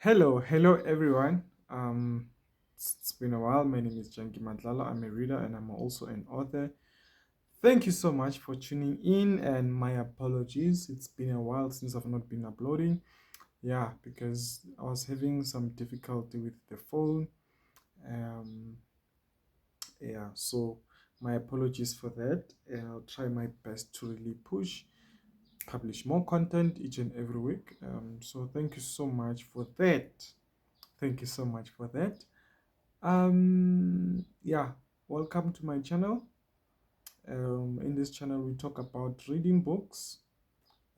Hello everyone. It's been a while. My name is Janki Madlala. I'm a reader and I'm also an author. Thank you so much for tuning in, and my apologies. It's been a while since I've not been uploading. Yeah, because I was having some difficulty with the phone. Um, yeah, so my apologies for that. And I'll try my best to really publish more content each and every week. So thank you so much for that. Thank you so much for that. Yeah, welcome to my channel. In this channel, we talk about reading books,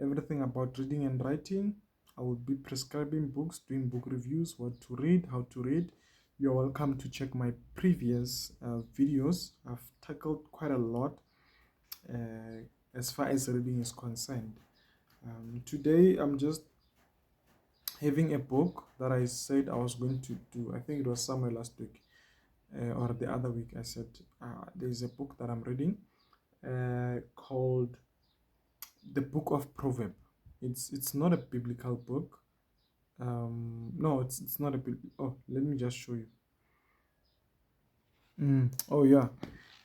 everything about reading and writing. I will be prescribing books, doing book reviews, what to read, how to read. You're welcome to check my previous videos. I've tackled quite a lot uh, as far as reading is concerned. Today, I'm just having a book that I said I was going to do. I think it was somewhere last week or the other week. I said there's a book that I'm reading called the Book of Proverb. It's not a biblical book. No, it's not a oh, let me just show you. Oh yeah,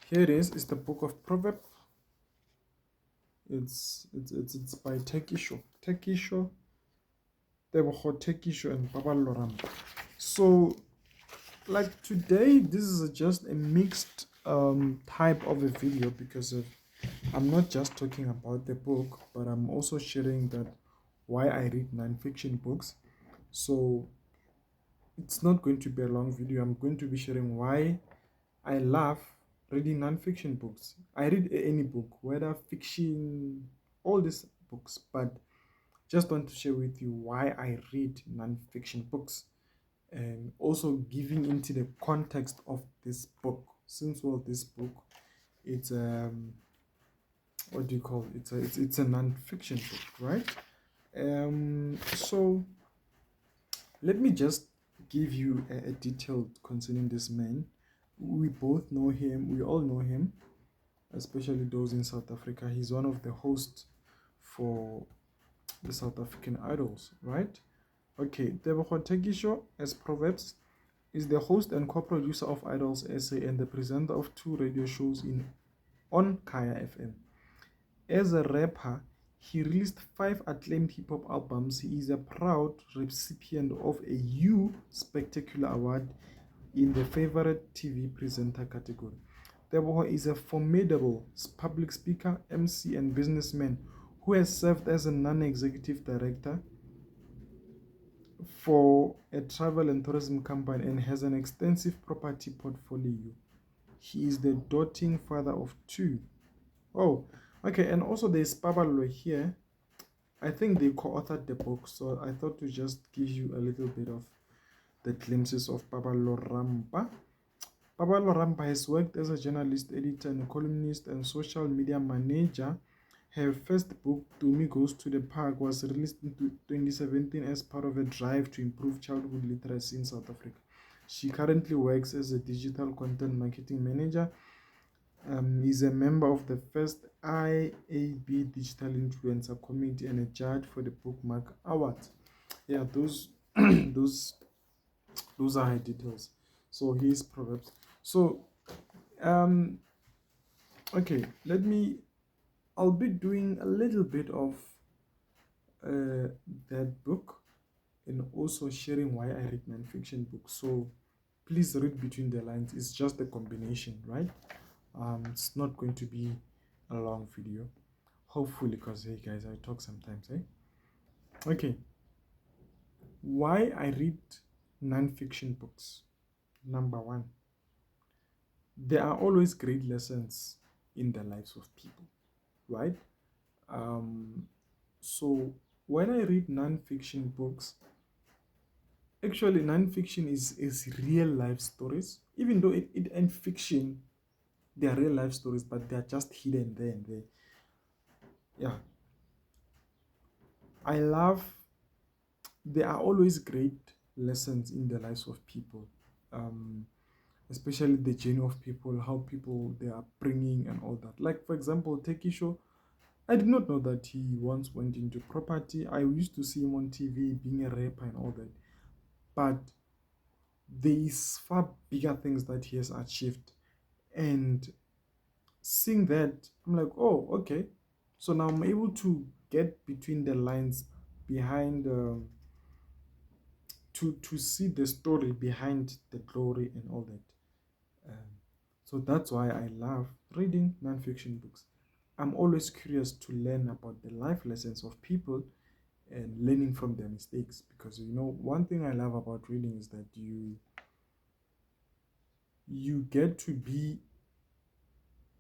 here it is. It's the Book of Proverb. It's by Tekisho. Tebogo Tekisho and Baba Loram. So like today, this is just a mixed type of a video because I'm not just talking about the book, but I'm also sharing that why I read nonfiction books. So it's not going to be a long video. I'm going to be sharing why I love reading nonfiction books. I read any book, whether fiction, all these books, but just want to share with you why I read nonfiction books and also giving into the context of this book. Since well, this book, it's what do you call it? It's a non-fiction book, right? So let me just give you a detail concerning this man. We both know him. We all know him, especially those in South Africa. He's one of the hosts for the South African Idols, right? Okay, Tebogo Tekisho, as Proverbs, is the host and co-producer of Idols SA and the presenter of two radio shows on Kaya FM. As a rapper, he released 5 acclaimed hip hop albums. He is a proud recipient of a U Spectacular Award in the Favorite TV Presenter category. Tebogo is a formidable public speaker, MC, and businessman who has served as a non-executive director for a travel and tourism company and has an extensive property portfolio. He is the doting father of two. Oh, okay, and also there's Pablo here. I think they co-authored the book, so I thought to just give you a little bit of the glimpses of Pablo Rampa. Pablo Rampa has worked as a journalist, editor, and columnist and social media manager. Her first book, Tumi Goes to the Park, was released in 2017 as part of a drive to improve childhood literacy in South Africa. She currently works as a digital content marketing manager. Is a member of the first IAB Digital Influencer Committee and a judge for the Bookmark Awards. Yeah, those those those are her details. So he's Proverbs. So um okay, I'll be doing a little bit of that book and also sharing why I read nonfiction books. So please read between the lines. It's just a combination, right? It's not going to be a long video, hopefully, because hey guys, I talk sometimes, eh? Okay, why I read nonfiction books. Number one, there are always great lessons in the lives of people, right? Um, so when I read nonfiction books, actually nonfiction is real life stories, even though it and fiction, they are real life stories, but they are just hidden there and there. Yeah, I love. There are always great lessons in the lives of people, um, especially the journey of people, how people their upbringing and all that. Like for example, Tekisho, I did not know that he once went into property. I used to see him on TV being a rapper and all that. but there is far bigger things that he has achieved. And seeing that, I'm like, oh, okay. So now I'm able to get between the lines behind, to see the story behind the glory and all that. So that's why I love reading nonfiction books. I'm always curious to learn about the life lessons of people and learning from their mistakes, because one thing I love about reading is that you get to be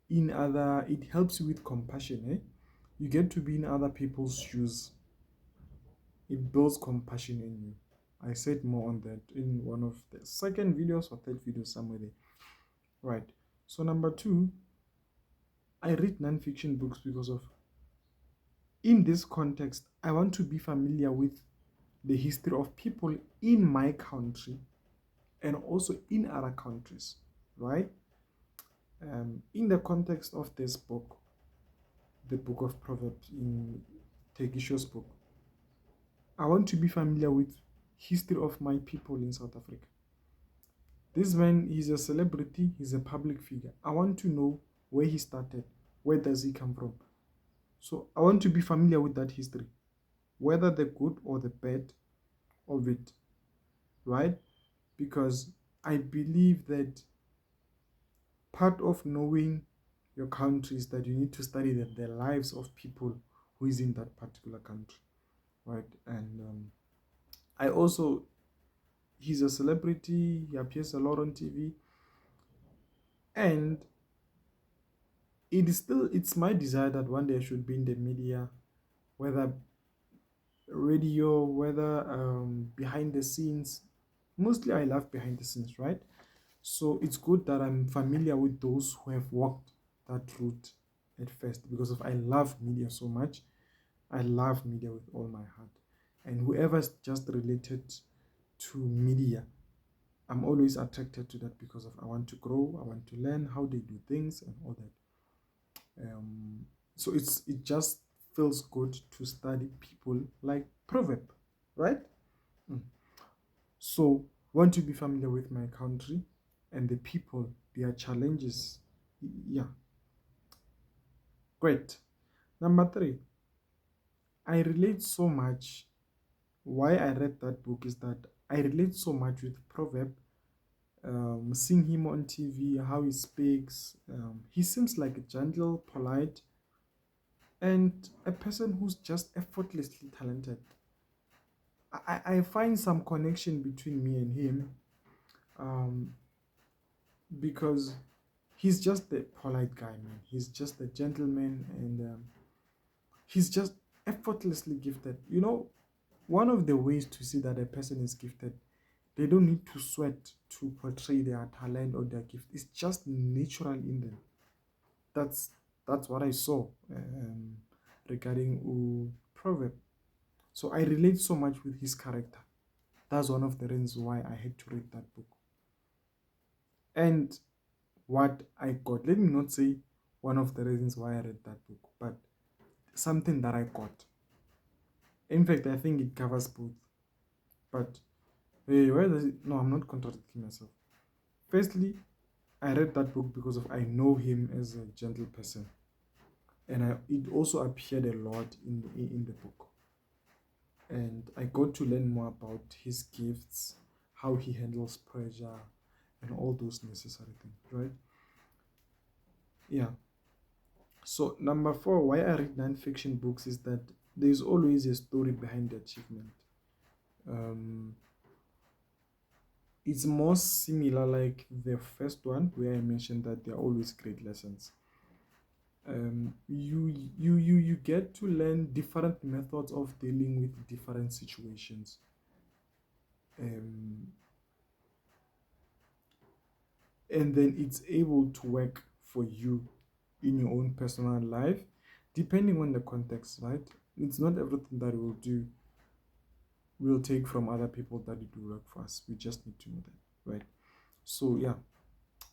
in other, it helps you with compassion, you get to be in other people's shoes. It builds compassion in you. I said more on that in one of the second videos or third video, somewhere there. Right. So number 2, I read nonfiction books because of, in this context, I want to be familiar with the history of people in my country and also in other countries, right? In the context of this book, the book of Proverbs, in Tekisho's book, I want to be familiar with history of my people in South Africa. This man, he's a celebrity, he's a public figure. I want to know where he started, where does he come from. So I want to be familiar with that history, whether the good or the bad of it, right? Because I believe that part of knowing your country is that you need to study the lives of people who is in that particular country, right? And I also, he's a celebrity, he appears a lot on TV, and it's my desire that one day I should be in the media, whether radio, whether behind the scenes. Mostly I love behind the scenes, right? So it's good that I'm familiar with those who have walked that route at first, because of I love media so much. I love media with all my heart. And whoever's just related to media, I'm always attracted to that, because of I want to grow, I want to learn how they do things and all that. So it just feels good to study people like Proverb, right? So want to be familiar with my country and the people, their challenges. Yeah, great. Number 3, I relate so much. Why I read that book is that I relate so much with Proverb. Seeing him on TV, how he speaks, he seems like a gentle, polite, and a person who's just effortlessly talented. I find some connection between me and him, because he's just a polite guy, man. He's just a gentleman, and he's just effortlessly gifted. One of the ways to see that a person is gifted, they don't need to sweat to portray their talent or their gift. It's just natural in them. That's what I saw regarding Proverb. So I relate so much with his character. That's one of the reasons why I had to read that book. And what I got, let me not say one of the reasons why I read that book, but something that I got. In fact, I think it covers both. But where does it? No, I'm not contradicting myself. Firstly, I read that book because of I know him as a gentle person, and it also appeared a lot in the book, and I got to learn more about his gifts, how he handles pressure, and all those necessary things, right? Yeah. So number 4, why I read non-fiction books is that there's always a story behind the achievement. It's more similar like the first one, where I mentioned that there are always great lessons. You get to learn different methods of dealing with different situations. And then it's able to work for you in your own personal life, depending on the context, right? It's not everything that we'll take from other people that it will work for us. We just need to know that, right? So yeah,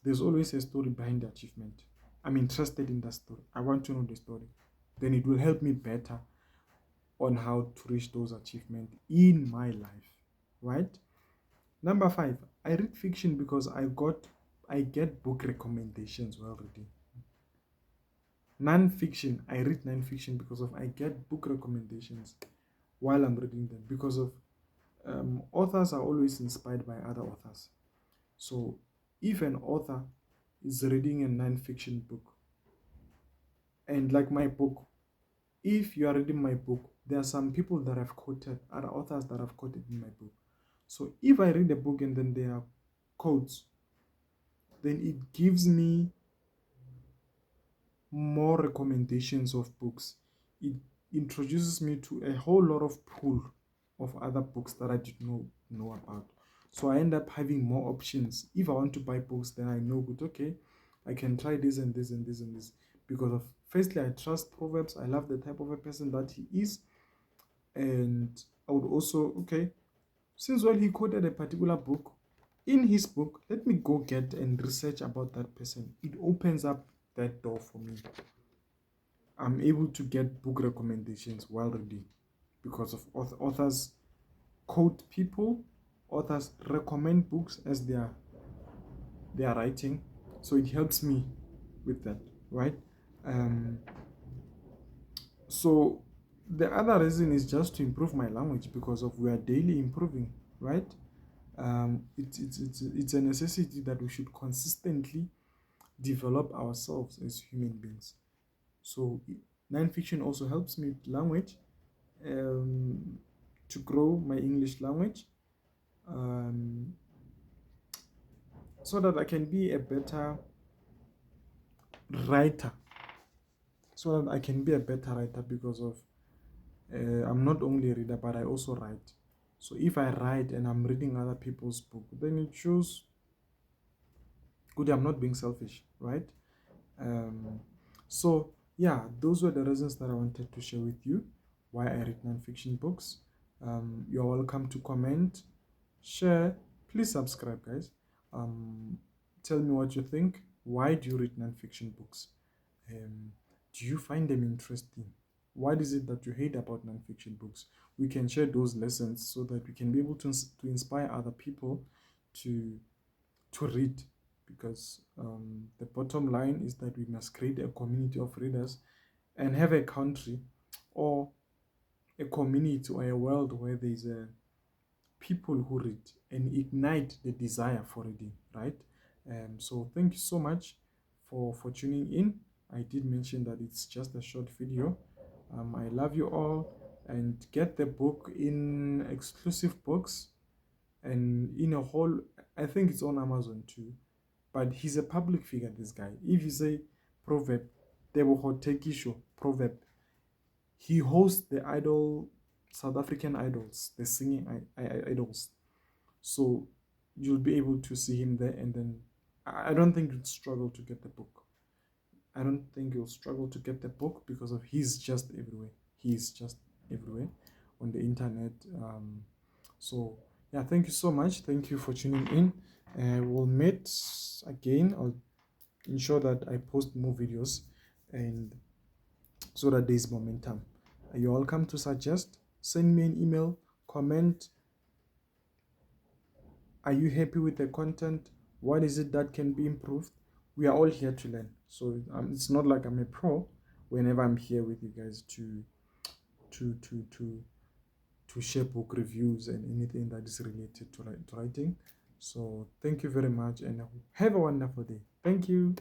there's always a story behind the achievement. I'm interested in that story. I want to know the story. Then it will help me better on how to reach those achievements in my life, right? Number 5, I read fiction because I get book recommendations while reading. Non-fiction, I read non-fiction because of I get book recommendations while I'm reading them, because of authors are always inspired by other authors. So if an author is reading a non-fiction book, and like my book, if you are reading my book, there are some people that I've quoted, other authors that I've quoted in my book. So if I read a book and then there are quotes, then it gives me more recommendations of books. It introduces me to a whole lot of pool of other books that I did not know about. So I end up having more options. If I want to buy books, then I know good, okay, I can try this and this and this and this. Because of firstly, I trust Proverbs. I love the type of a person that he is. And I would also, okay, since well he quoted a particular book, in his book, let me go get and research about that person. It opens up that door for me. I'm able to get book recommendations while reading because of authors quote people, authors recommend books as they are writing. So it helps me with that, right? So the other reason is just to improve my language, because of we are daily improving, right? It's a necessity that we should consistently develop ourselves as human beings. So non-fiction also helps me with language, to grow my English language, so that I can be a better writer. So that I can be a better writer, because of I'm not only a reader, but I also write. So if I write and I'm reading other people's book, then it shows good I'm not being selfish, right? So yeah, those were the reasons that I wanted to share with you why I read non-fiction books. You're welcome to comment, share, please subscribe, guys. Tell me what you think. Why do you read non-fiction books? Do you find them interesting? What is it that you hate about non-fiction books? We can share those lessons so that we can be able to inspire other people to read, because the bottom line is that we must create a community of readers and have a country or a community or a world where there's a people who read and ignite the desire for reading, right? So thank you so much for tuning in. I did mention that it's just a short video. I love you all, and get the book in Exclusive Books and in a whole, I think it's on Amazon too. But he's a public figure, this guy. If you say Proverb, Teboho Tekisho, Proverb, he hosts the idol, South African idols, the singing idols. So you'll be able to see him there, and then I don't think you'll struggle to get the book. I don't think you'll struggle to get the book, because of he's just everywhere. He's just everywhere on the internet. So yeah, thank you so much. Thank you for tuning in. We'll meet again. I'll ensure that I post more videos, and so that there's momentum. You're welcome to suggest, send me an email, comment. Are you happy with the content? What is it that can be improved? We are all here to learn. So it's not like I'm a pro whenever I'm here with you guys to to to to to share book reviews and anything that is related to writing. So thank you very much, and have a wonderful day. Thank you.